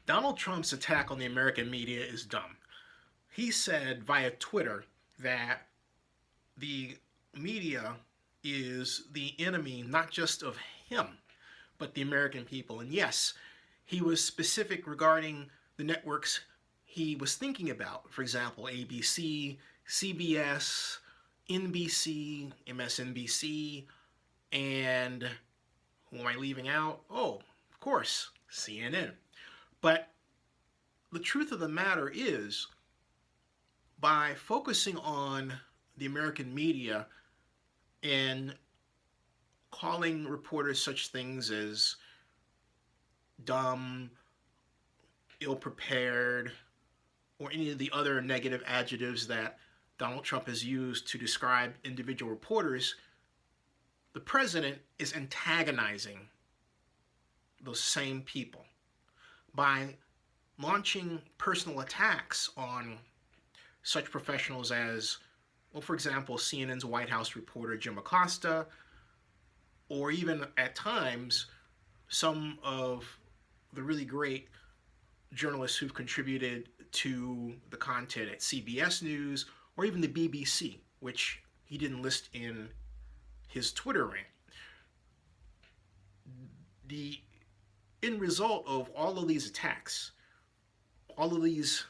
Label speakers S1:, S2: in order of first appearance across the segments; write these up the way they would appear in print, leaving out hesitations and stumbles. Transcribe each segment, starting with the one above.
S1: Donald Trump's attack on the American media is dumb. He said via Twitter that the media is the enemy not just of him, but the American people. And yes, he was specific regarding the networks he was thinking about. For example, ABC, CBS, NBC, MSNBC, and who am I leaving out? Oh, of course, CNN. But the truth of the matter is, by focusing on the American media and calling reporters such things as dumb, ill prepared, or any of the other negative adjectives that Donald Trump has used to describe individual reporters, the president is antagonizing those same people by launching personal attacks on such professionals as, well, for example, CNN's White House reporter Jim Acosta, or even at times some of the really great journalists who've contributed to the content at CBS News or even the BBC, which he didn't list in his Twitter rant. The end result of all of these attacks, all of these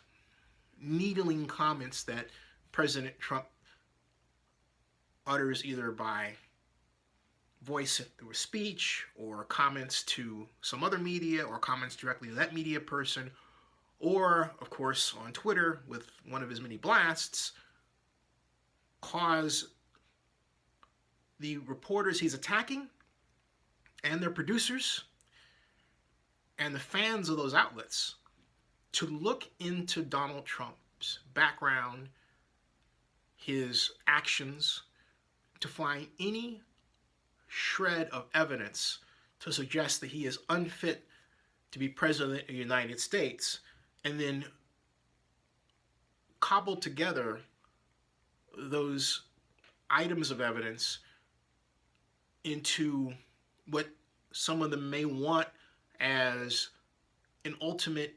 S1: needling comments that President Trump utters either by voice through a speech or comments to some other media or comments directly to that media person, or, of course, on Twitter with one of his many blasts, cause the reporters he's attacking and their producers and the fans of those outlets to look into Donald Trump's background, his actions, to find any shred of evidence to suggest that he is unfit to be president of the United States, and then cobble together those items of evidence into what some of them may want as an ultimate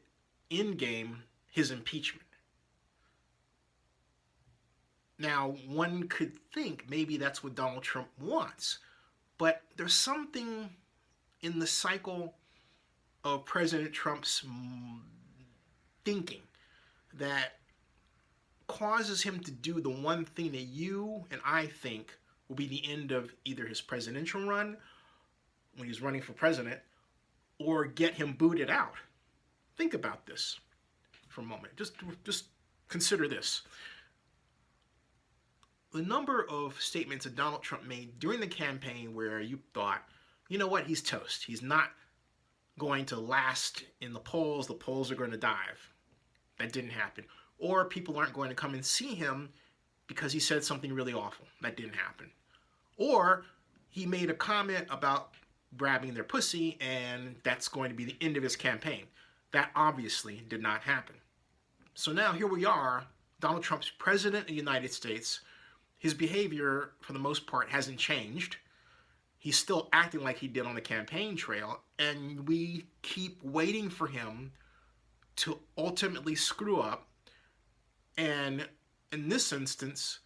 S1: end game, his impeachment. Now, one could think maybe that's what Donald Trump wants, but there's something in the cycle of President Trump's thinking that causes him to do the one thing that you and I think will be the end of either his presidential run when he's running for president or get him booted out. Think about this for a moment. Just consider this. The number of statements that Donald Trump made during the campaign where you thought, you know what, he's toast. He's not going to last in the polls are going to dive. That didn't happen. Or people aren't going to come and see him because he said something really awful. That didn't happen. Or he made a comment about grabbing their pussy and that's going to be the end of his campaign. That obviously did not happen. So now here we are, Donald Trump's president of the United States. His behavior, for the most part, hasn't changed. He's still acting like he did on the campaign trail, and we keep waiting for him to ultimately screw up. And in this instance,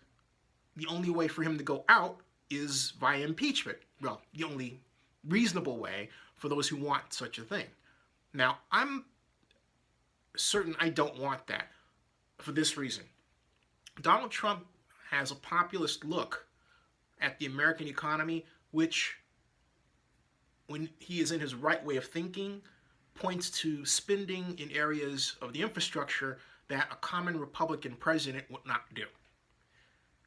S1: the only way for him to go out is via impeachment. Well, the only reasonable way for those who want such a thing. Now, I'm certain I don't want that for this reason. Donald Trump has a populist look at the American economy, which, when he is in his right way of thinking, points to spending in areas of the infrastructure that a common Republican president would not do.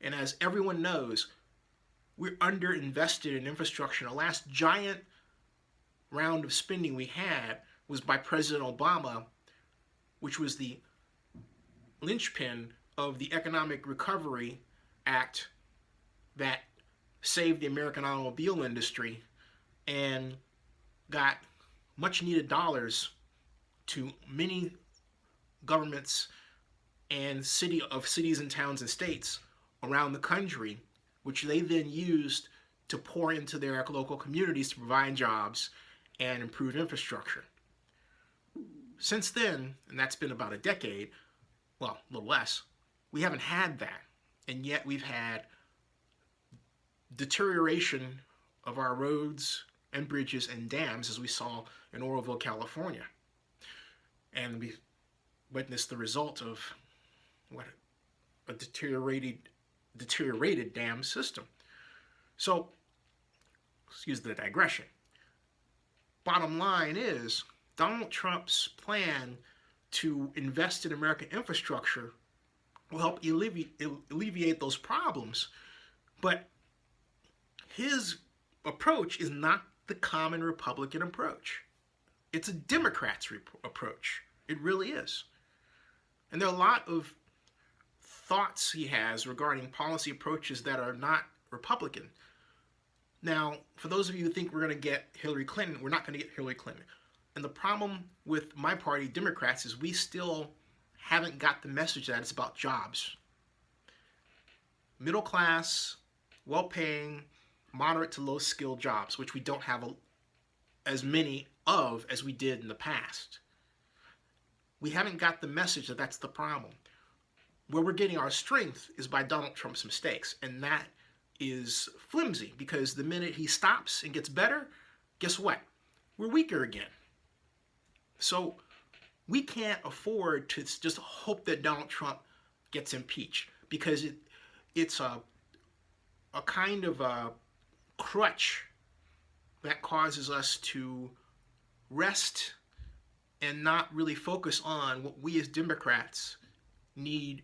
S1: And as everyone knows, we're underinvested in infrastructure. The last giant round of spending we had was by President Obama, which was the linchpin of the Economic Recovery Act that saved the American automobile industry and got much needed dollars to many governments and cities and towns and states around the country, which they then used to pour into their local communities to provide jobs and improve infrastructure. Since then, and that's been about a decade, well, a little less, we haven't had that. And yet we've had deterioration of our roads and bridges and dams, as we saw in Oroville, California. And we witnessed the result of what a deteriorated dam system. So, excuse the digression. Bottom line is, Donald Trump's plan to invest in American infrastructure will help alleviate those problems. But his approach is not the common Republican approach. It's a Democrat's approach. It really is. And there are a lot of thoughts he has regarding policy approaches that are not Republican. Now, for those of you who think we're going to get Hillary Clinton, we're not going to get Hillary Clinton. And the problem with my party, Democrats, is we still haven't got the message that it's about jobs. Middle class, well-paying, moderate to low-skilled jobs, which we don't have as many of as we did in the past. We haven't got the message that that's the problem. Where we're getting our strength is by Donald Trump's mistakes, and that is flimsy, because the minute he stops and gets better, guess what? We're weaker again. So we can't afford to just hope that Donald Trump gets impeached, because it's a kind of a crutch that causes us to rest and not really focus on what we as Democrats need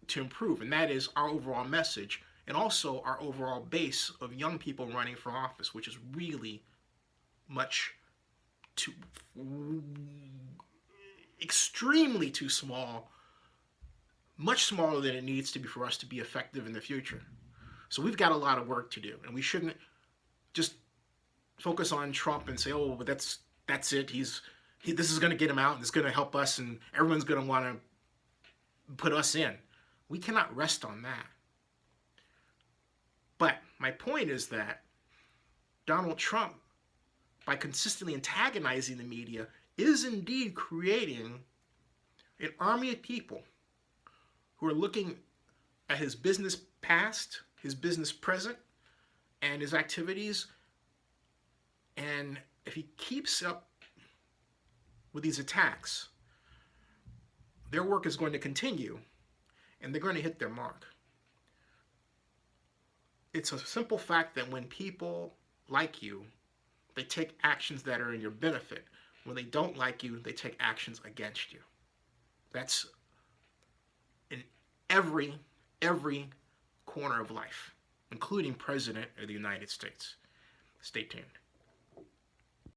S1: to improve, and that is our overall message, and also our overall base of young people running for office, which is really extremely too small, much smaller than it needs to be for us to be effective in the future. So we've got a lot of work to do, and we shouldn't just focus on Trump and say, oh, but that's it. This is going to get him out, and it's going to help us, and everyone's going to want to put us in. We cannot rest on that. But my point is that Donald Trump, by consistently antagonizing the media, is indeed creating an army of people who are looking at his business past, his business present, and his activities. And if he keeps up with these attacks, their work is going to continue, and they're going to hit their mark. It's a simple fact that when people like you, they take actions that are in your benefit. When they don't like you, they take actions against you. That's in every corner of life, including President of the United States. Stay tuned.